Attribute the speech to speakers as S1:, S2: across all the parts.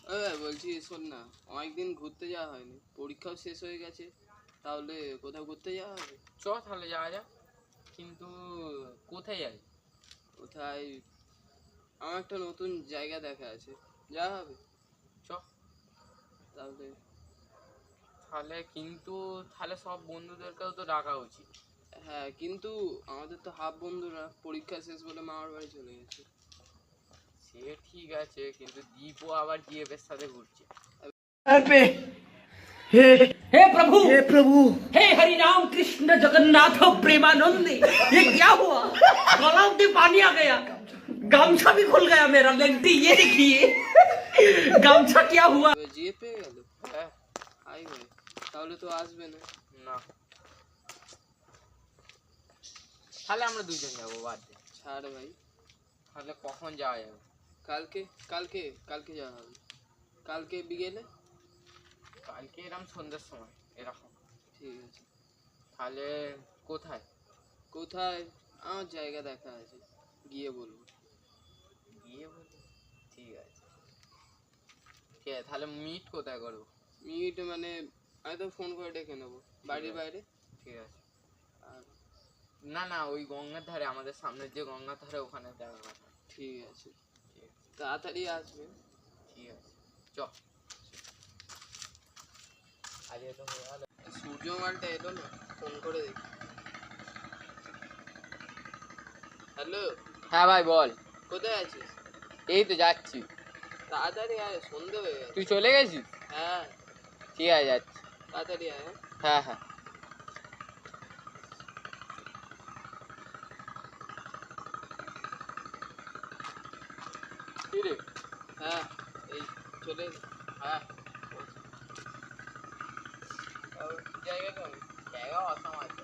S1: বলছি শোন না, অনেকদিন ঘুরতে যাওয়া হয়নি, পরীক্ষাও শেষ হয়ে গেছে, তাহলে কোথাও ঘুরতে যাওয়া হবে?
S2: চ তাহলে যাওয়া যাক, কিন্তু কোথায় যাই?
S1: কোথায়? আমার একটা নতুন জায়গা দেখা আছে, যাওয়া হবে।
S2: চ
S1: তাহলে
S2: তাহলে কিন্তু তাহলে সব বন্ধুদেরকেও তো ডাকা উচিত।
S1: হ্যাঁ, কিন্তু আমাদের তো হাফ বন্ধুরা পরীক্ষা শেষ বলে মামার বাড়ি চলে গেছে।
S2: সে ঠিক আছে, কিন্তু দীপও আবার জিএফের সাথে ঘুরছে।
S3: पे हे
S4: हे प्रभु
S3: हे प्रभु
S4: हे हरि राम कृष्ण जगन्नाथ प्रेमानंद, ये क्या हुआ? गलाव में पानी आ गया, गामछा भी खुल गया मेरा। लेंटी ये देखिए, गामछा क्या हुआ?
S1: জিয়ে পেয়ে গেল।
S2: হ্যাঁ।
S1: হাই ভাই, তাহলে তো আসবে না।
S2: না, তাহলে আমরা দুজন যাবো, বাদ দে।
S1: ছাড় ভাই,
S2: তাহলে কখন যাওয়া যাবে?
S1: কালকে কালকে কালকে যাওয়া হবে। কালকে বিকেলে।
S2: কালকে এরকম সন্ধ্যার সময় এরকম।
S1: ঠিক আছে।
S2: তাহলে কোথায়?
S1: কোথায়? আমার জায়গা দেখা আছে, গিয়ে বলবো।
S2: গিয়ে বলবো? ঠিক আছে, ঠিক আছে। তাহলে মিট কোথায় করবো?
S1: মিট মানে আমি তো ফোন করে ডেকে নেবো বাড়ির বাইরে।
S2: ঠিক আছে।
S1: আর
S2: না না, ওই গঙ্গার ধারে, আমাদের সামনের যে গঙ্গার ধারে, ওখানে দেখা কথা।
S1: ঠিক আছে,
S2: ঠিক আছে,
S1: তাড়াতাড়ি আসবে।
S2: ঠিক আছে, চ। আজকে তো হয়ে গেল।
S1: সূর্য মালটা এলো না, ফোন করে দেখি। হ্যালো,
S2: হ্যাঁ ভাই বল।
S1: কোথায় আছিস?
S2: এই তো যাচ্ছি।
S1: তাড়াতাড়ি আয়, সন্ধে হয়ে গেছে।
S2: তুই চলে গেছিস?
S1: হ্যাঁ,
S2: ঠিক আছে, যাচ্ছি।
S1: তাড়াতাড়ি আয়।
S2: হ্যাঁ হ্যাঁ। কি রে?
S1: হ্যাঁ, এই চলে এলি?
S2: হ্যাঁ।
S1: জায়গা কেমন?
S2: জায়গা অসম আছে।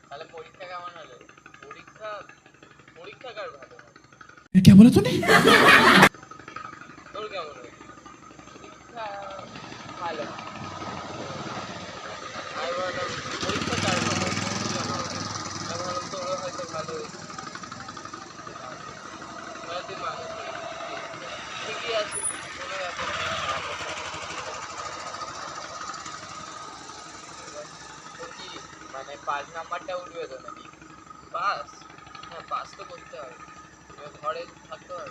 S2: তাহলে পরীক্ষা কেমন হলো?
S1: পরীক্ষা? পরীক্ষা কার ভালো হয়?
S3: क्या बोला तूने?
S1: তোর কেমন হয়?
S2: পরীক্ষা ভালো।
S1: আমি ভাবলাম পরীক্ষা কার ভালো হয়? আমি ভাবলাম তোরও হয়তো ভালো হয়েছে। তুই মানুষ হয়ে গেছিস। ঠিকই আছে, কোনো ব্যাপার না।
S2: কি মানে 5 নাম্বারটা উঠবে তো নাকি?
S1: পাস? হ্যাঁ, পাস তো করতে হবে। এবার ঘরে থাকতে হবে,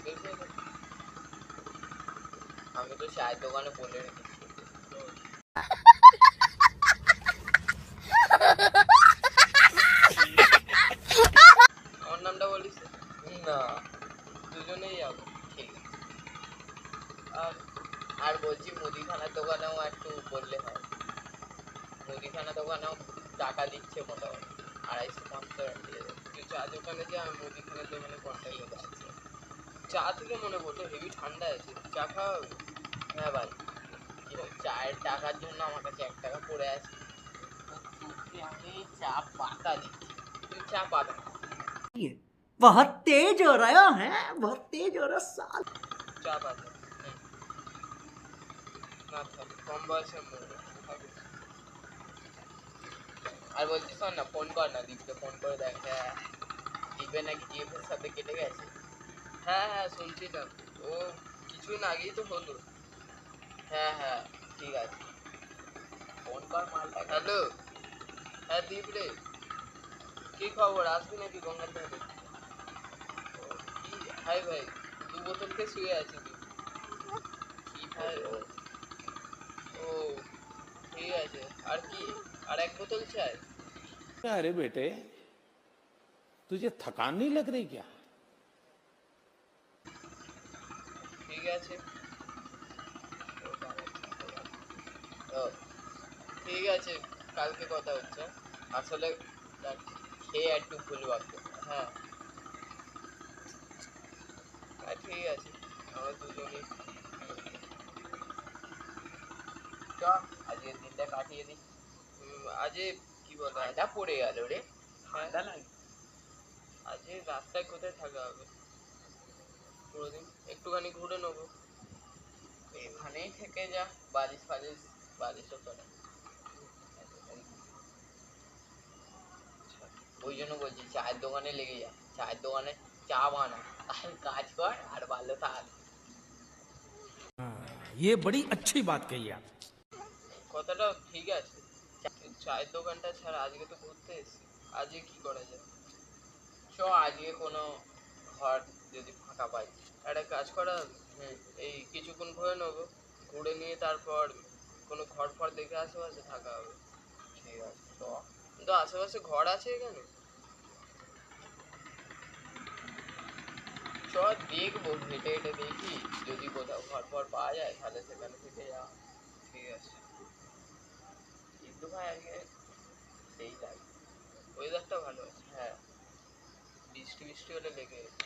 S1: বের করে দে।
S2: আমি তো চায়ের দোকানে বলে রেখেছি।
S1: আমার নামটা বলিস?
S2: না।
S1: দুজনেই যাবো।
S2: ঠিক আছে।
S1: আর
S2: আর বলছি মুদিখানার দোকানেও একটু বললে হয়। মুদিখানা দোকানেও টাকা দিচ্ছে মোটামুটি 250-500 টাকা দিয়ে দেবে।
S1: তুই চা দোকানে যা, মুদিখানার দোকানে কন্ট্যাক্ট করে আছে। চা থেকে মনে পড়লো, হেভি ঠান্ডা আছে, চা খাওয়া হবে?
S2: হ্যাঁ ভাই, কিন্তু চায়ের টাকার জন্য আমার কাছে 1 টাকা পড়ে আছে। তোকে আমি চা পাতা দিচ্ছি, তুই চা পাতা।
S4: बहुत तेज हो रहा है, बहुत तेज हो रहा साल।
S1: চা পাতা না থাক, কম বয়সে মরবে।
S2: আর বলছি শোন না, ফোন কর না, দীপকে ফোন করে দেখ। হ্যাঁ, দীপের নাকি জিএফের সাথে কেটে গেছে।
S1: হ্যাঁ হ্যাঁ, শুনছিলাম। ও কিছুদিন আগেই তো হলো।
S2: হ্যাঁ হ্যাঁ, ঠিক আছে, ফোন কর মালটা।
S1: হ্যালো, হ্যাঁ দীপ রে, কি খবর? আসবি নাকি গঙ্গার ধারে? ও, কি হাই ভাই, 2 বোতল খেয়ে শুয়ে আছি তুই?
S2: কি বলবো?
S1: ও ঠিক আছে, আর কি? আর 1 বোতল চাই?
S5: अरे बेटे, तुझे थकान नहीं लग रही क्या?
S1: ঠিক আছে।
S2: ও,
S1: ঠিক আছে, কালকে কথা হচ্ছে।
S2: আসলে দেখ, খেয়ে একটু ভুল ভাবতো।
S1: হ্যাঁ হ্যাঁ, ঠিক আছে, আমরা দুজনেই।
S2: চ, আজকের দিনটা কাটিয়ে দিই।
S1: আজে কি বলে,
S2: ঠান্ডা পড়ে গেল রে। ঠান্ডা লাগে।
S1: আজে রাস্তায় কোথায় থাকা হবে পুরোদিন? একটুখানি ঘুরে নেবো।
S2: এখানেই থেকে যা, বালিশ ফালিশ, বালিশও তো নেই। ওই জন্য বলছি চায়ের দোকানে লেগে যা, চায়ের দোকানে চা বানা, আর কাজ কর, আর ভালো থাক।
S3: ये बड़ी अच्छी बात कही आप।
S1: কথাটা ঠিক আছে, চায়ের দোকানটা ছাড়া আজকে তো ঘুরতে এসেছি, আজকে কি করা যায়? আজকে কোনো ঘর যদি ফাঁকা পাই, একটা কাজ করা হবে। এই কিছুক্ষণ ঘুরে নেবো, ঘুরে নিয়ে তারপর কোনো ঘর ফর দেখে আশেপাশে থাকা হবে।
S2: ঠিক আছে চ।
S1: কিন্তু আশেপাশে ঘর আছে এখানে?
S2: চ দেখবো, হেঁটে হেঁটে দেখি, যদি কোথাও ঘর ফর পাওয়া যায় তাহলে সেখানে থেকে যাওয়া।
S1: ঠিক আছে।
S2: কিন্তু ভাই আজকে সেই লাগে।
S1: ওয়েদারটা ভালো আছে,
S2: হ্যাঁ
S1: বৃষ্টি বৃষ্টি হলে লেগে গেছে।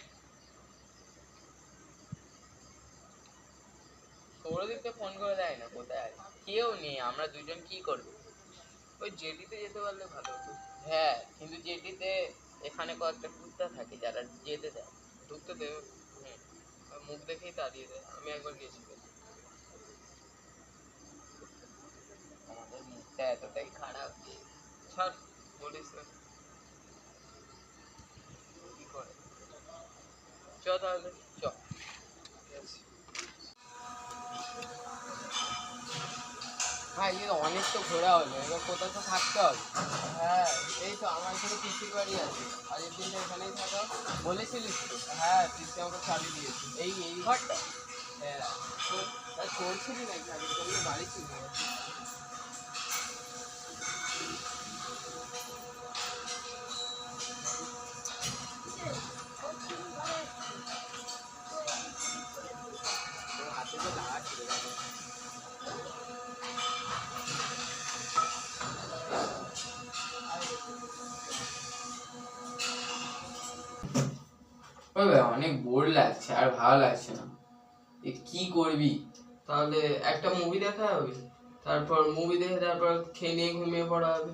S2: সৌরদীপকে ফোন করে দেয় না কোথায় আছে? কেউ নেই, আমরা দুজন কি করবো?
S1: ওই জেটিতে যেতে পারলে ভালো হতো।
S2: হ্যাঁ কিন্তু যেটিতে এখানে কয়েকটা কুত্তা থাকে যারা যেতে দেয়।
S1: ঢুকতে দেবে? আর মুখ দেখেই তাড়িয়ে দেয়, আমি একবার গেছিলাম।
S2: আমাদের মুখটা এতটাই খারাপ যে
S1: ছাড়, বলিস না। কি করে? চ তাহলে।
S2: চ।
S1: Yes.
S2: ভাই এই অনেক তো ঘোরা হলো, এবার কোথাও তো থাকতে হবে।
S1: হ্যাঁ, এই তো আমার এখানে পিসির বাড়ি আছে, আগের দিন এখানেই থাকা।
S2: বলেছিলিস তো?
S1: হ্যাঁ, পিসি আমাকে চাবি দিয়েছে।
S2: এই ঘরটা?
S1: হ্যাঁ, তোর ছিলি নাকি আগের দিন বাড়ি ছিল?
S2: তোর হাতে তো লাগা ছিল। অনেক বোর লাগছে, আর ভালো লাগছে না। কি করবি?
S1: তাহলে একটা মুভি দেখা হবে, তারপর মুভি দেখে তারপর খেয়ে নিয়ে ঘুমিয়ে পড়া হবে।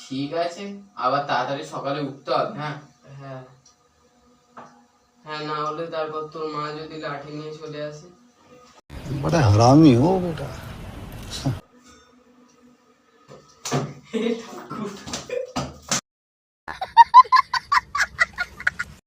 S2: ঠিক আছে, আবার তাড়াতাড়ি সকালে উঠতে হবে। হ্যাঁ
S1: হ্যাঁ হ্যাঁ, না হলে তারপর তোর মা যদি লাঠি নিয়ে চলে আসে।
S6: बड़ा हरामी हो बेटा।
S1: ঠাকুর